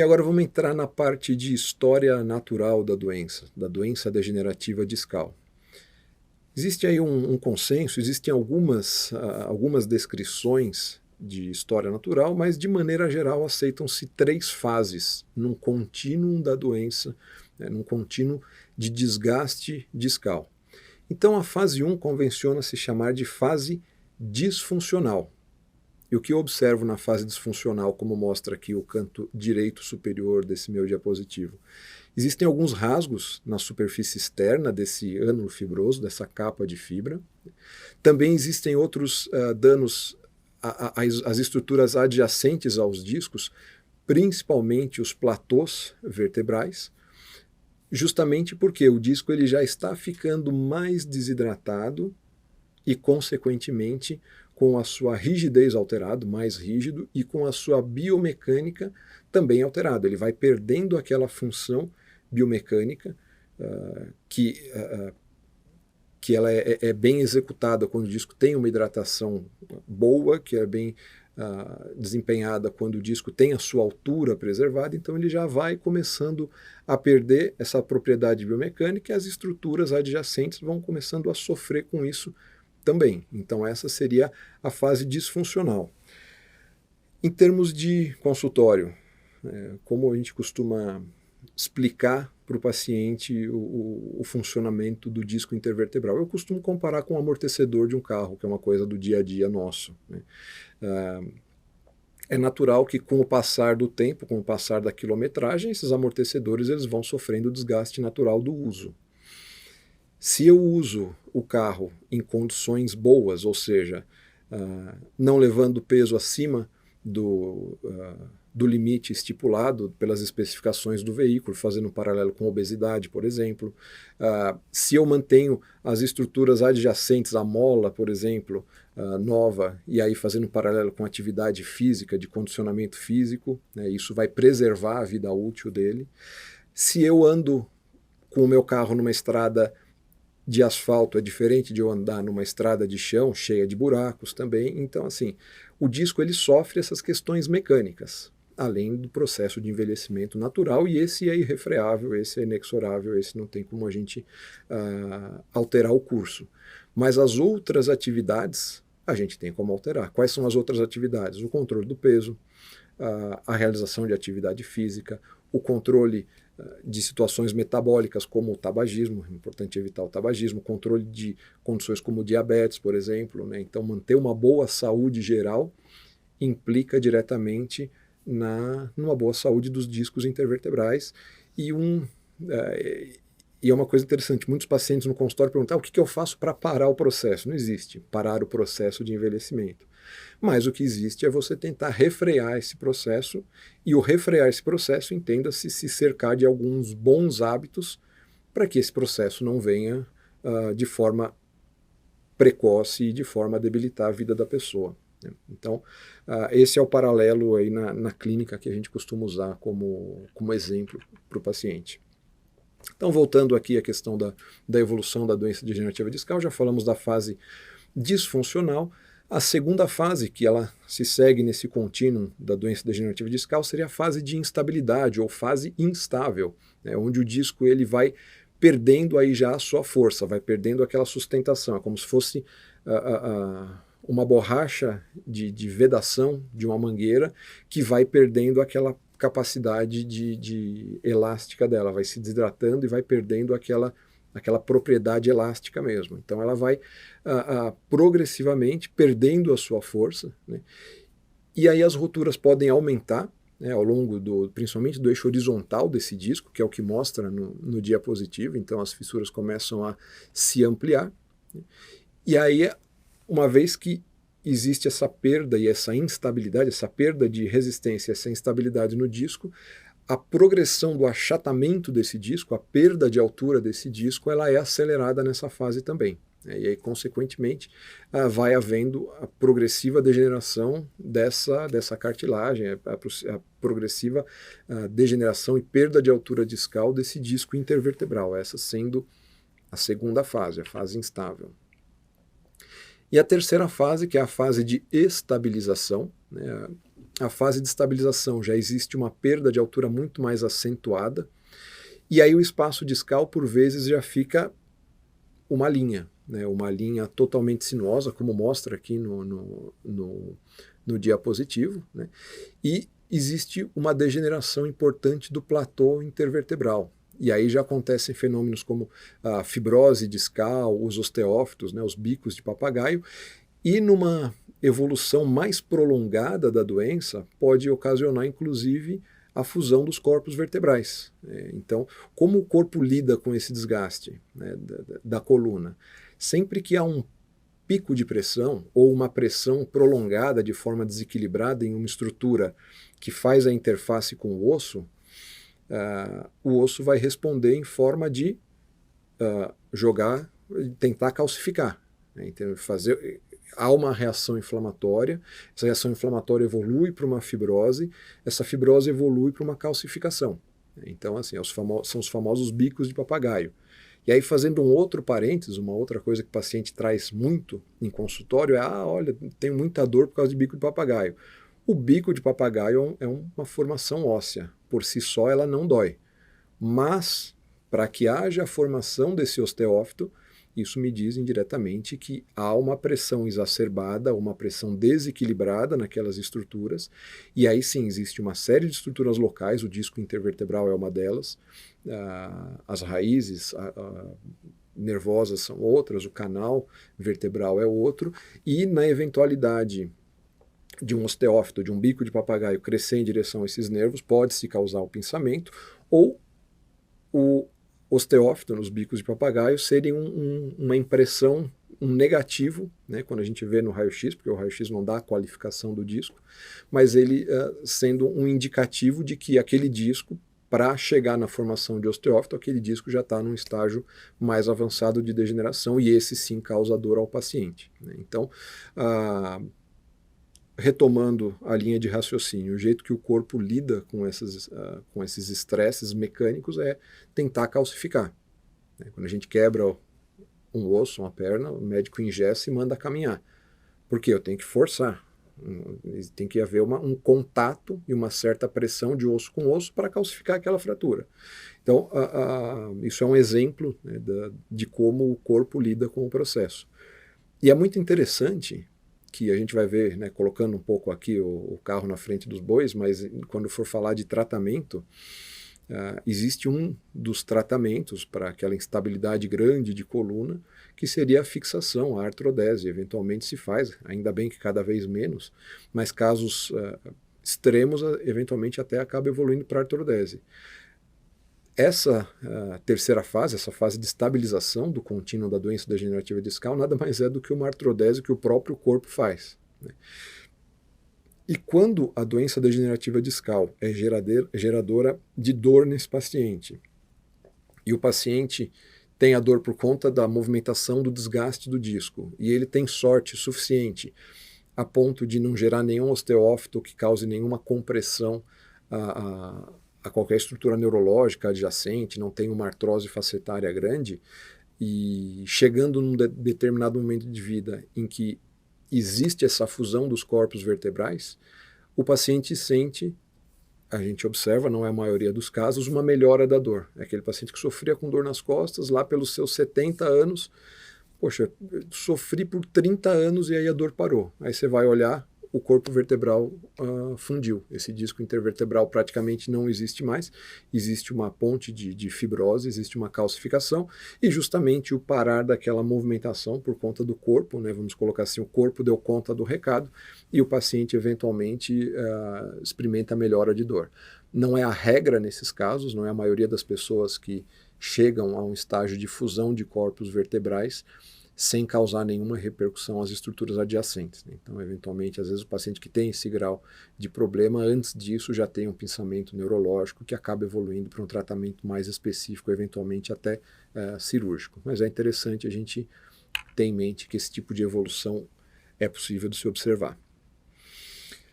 E agora vamos entrar na parte de história natural da doença degenerativa discal. Existe aí um consenso, existem algumas descrições de história natural, mas de maneira geral aceitam-se 3 fases num contínuo da doença, né, num contínuo de desgaste discal. Então a fase 1 convenciona se chamar de fase disfuncional. E o que eu observo na fase disfuncional, como mostra aqui o canto direito superior desse meu diapositivo? Existem alguns rasgos na superfície externa desse ânulo fibroso, dessa capa de fibra. Também existem outros danos às estruturas adjacentes aos discos, principalmente os platôs vertebrais, justamente porque o disco ele já está ficando mais desidratado e, consequentemente, com a sua rigidez alterada, mais rígido, e com a sua biomecânica também alterada. Ele vai perdendo aquela função biomecânica que ela é bem executada quando o disco tem uma hidratação boa, que é bem desempenhada quando o disco tem a sua altura preservada, então ele já vai começando a perder essa propriedade biomecânica e as estruturas adjacentes vão começando a sofrer com isso também. Então essa seria a fase disfuncional. Em termos de consultório, como a gente costuma explicar para o paciente o funcionamento do disco intervertebral? Eu costumo comparar com o amortecedor de um carro, que é uma coisa do dia a dia nosso, né? É natural que com o passar do tempo, com o passar da quilometragem, esses amortecedores eles vão sofrendo o desgaste natural do uso. Se eu uso o carro em condições boas, ou seja, não levando peso acima do limite estipulado pelas especificações do veículo, fazendo um paralelo com obesidade, por exemplo. Se eu mantenho as estruturas adjacentes à mola, por exemplo, nova, e aí fazendo um paralelo com atividade física, de condicionamento físico, né, isso vai preservar a vida útil dele. Se eu ando com o meu carro numa estrada de asfalto, é diferente de eu andar numa estrada de chão cheia de buracos também. Então, assim, o disco ele sofre essas questões mecânicas, além do processo de envelhecimento natural, e esse é irrefreável, esse é inexorável, esse não tem como a gente alterar o curso. Mas as outras atividades, a gente tem como alterar. Quais são as outras atividades? O controle do peso, a realização de atividade física, o controle de situações metabólicas como o tabagismo, é importante evitar o tabagismo, controle de condições como diabetes, por exemplo, né? Então manter uma boa saúde geral implica diretamente numa boa saúde dos discos intervertebrais e é uma coisa interessante, muitos pacientes no consultório perguntam o que eu faço para parar o processo? Não existe parar o processo de envelhecimento. Mas o que existe é você tentar refrear esse processo, e o refrear esse processo, entenda-se se cercar de alguns bons hábitos para que esse processo não venha de forma precoce e de forma a debilitar a vida da pessoa. Né? Então, esse é o paralelo aí na clínica que a gente costuma usar como exemplo para o paciente. Então, voltando aqui à questão da evolução da doença degenerativa discal, já falamos da fase disfuncional. A segunda fase, que ela se segue nesse contínuo da doença degenerativa discal, seria a fase de instabilidade ou fase instável, né, onde o disco ele vai perdendo aí já a sua força, vai perdendo aquela sustentação, é como se fosse uma borracha de vedação de uma mangueira que vai perdendo aquela capacidade de elástica dela, vai se desidratando e vai perdendo aquela propriedade elástica mesmo. Então ela vai progressivamente perdendo a sua força, né? E aí as rupturas podem aumentar, né, ao longo principalmente do eixo horizontal desse disco, que é o que mostra no diapositivo, então as fissuras começam a se ampliar, né? E aí, uma vez que existe essa perda e essa instabilidade, essa perda de resistência, essa instabilidade no disco, a progressão do achatamento desse disco, a perda de altura desse disco, ela é acelerada nessa fase também. E aí, consequentemente, vai havendo a progressiva degeneração dessa cartilagem, a progressiva degeneração e perda de altura discal desse disco intervertebral, essa sendo a segunda fase, a fase instável. E a terceira fase, que é a fase de estabilização, né, a fase de estabilização, já existe uma perda de altura muito mais acentuada, e aí o espaço discal, por vezes, já fica uma linha, né, uma linha totalmente sinuosa, como mostra aqui no diapositivo, né, e existe uma degeneração importante do platô intervertebral. E aí já acontecem fenômenos como a fibrose discal, os osteófitos, né, os bicos de papagaio, e numa evolução mais prolongada da doença pode ocasionar, inclusive, a fusão dos corpos vertebrais. Então, como o corpo lida com esse desgaste, né, da coluna? Sempre que há um pico de pressão ou uma pressão prolongada de forma desequilibrada em uma estrutura que faz a interface com o osso vai responder em forma de tentar calcificar, né? Então, há uma reação inflamatória, essa reação inflamatória evolui para uma fibrose, essa fibrose evolui para uma calcificação. Então, assim, são os famosos bicos de papagaio. E aí, fazendo um outro parênteses, uma outra coisa que o paciente traz muito em consultório é: olha, tenho muita dor por causa de bico de papagaio. O bico de papagaio é uma formação óssea. Por si só, ela não dói. Mas, para que haja a formação desse osteófito, isso me diz indiretamente que há uma pressão exacerbada, uma pressão desequilibrada naquelas estruturas, e aí sim existe uma série de estruturas locais, o disco intervertebral é uma delas, as raízes nervosas são outras, o canal vertebral é outro, e na eventualidade de um osteófito, de um bico de papagaio crescer em direção a esses nervos, pode-se causar o pinçamento, ou o osteófito nos bicos de papagaio serem uma impressão, um negativo, né, quando a gente vê no raio-x, porque o raio-x não dá a qualificação do disco, mas ele sendo um indicativo de que aquele disco, para chegar na formação de osteófito, aquele disco já está num estágio mais avançado de degeneração, e esse sim causa dor ao paciente, né? Então, retomando a linha de raciocínio, o jeito que o corpo lida com esses estresses mecânicos é tentar calcificar. Quando a gente quebra um osso, uma perna, o médico engessa e manda caminhar. Por quê? Eu tenho que forçar. Tem que haver um contato e uma certa pressão de osso com osso para calcificar aquela fratura. Então, isso é um exemplo, né, de como o corpo lida com o processo. E é muito interessante que a gente vai ver, né, colocando um pouco aqui o carro na frente dos bois, mas quando for falar de tratamento, existe um dos tratamentos para aquela instabilidade grande de coluna, que seria a fixação, a artrodese. Eventualmente se faz, ainda bem que cada vez menos, mas casos extremos, eventualmente até acaba evoluindo para artrodese. Essa terceira fase, essa fase de estabilização do contínuo da doença degenerativa discal, nada mais é do que uma artrodese que o próprio corpo faz, né? E quando a doença degenerativa discal é geradora de dor nesse paciente, e o paciente tem a dor por conta da movimentação do desgaste do disco, e ele tem sorte suficiente a ponto de não gerar nenhum osteófito que cause nenhuma compressão a qualquer estrutura neurológica adjacente, não tem uma artrose facetária grande, e chegando num determinado momento de vida em que existe essa fusão dos corpos vertebrais, o paciente sente, a gente observa, não é a maioria dos casos, uma melhora da dor. É aquele paciente que sofria com dor nas costas, lá pelos seus 70 anos, poxa, sofri por 30 anos e aí a dor parou. Aí você vai olhar, o corpo vertebral fundiu. Esse disco intervertebral praticamente não existe mais, existe uma ponte de fibrose, existe uma calcificação, e justamente o parar daquela movimentação por conta do corpo, né, vamos colocar assim, o corpo deu conta do recado, e o paciente eventualmente experimenta melhora de dor. Não é a regra nesses casos, não é a maioria das pessoas que chegam a um estágio de fusão de corpos vertebrais sem causar nenhuma repercussão às estruturas adjacentes, né? Então, eventualmente, às vezes o paciente que tem esse grau de problema, antes disso já tem um pinçamento neurológico que acaba evoluindo para um tratamento mais específico, eventualmente até cirúrgico. Mas é interessante a gente ter em mente que esse tipo de evolução é possível de se observar.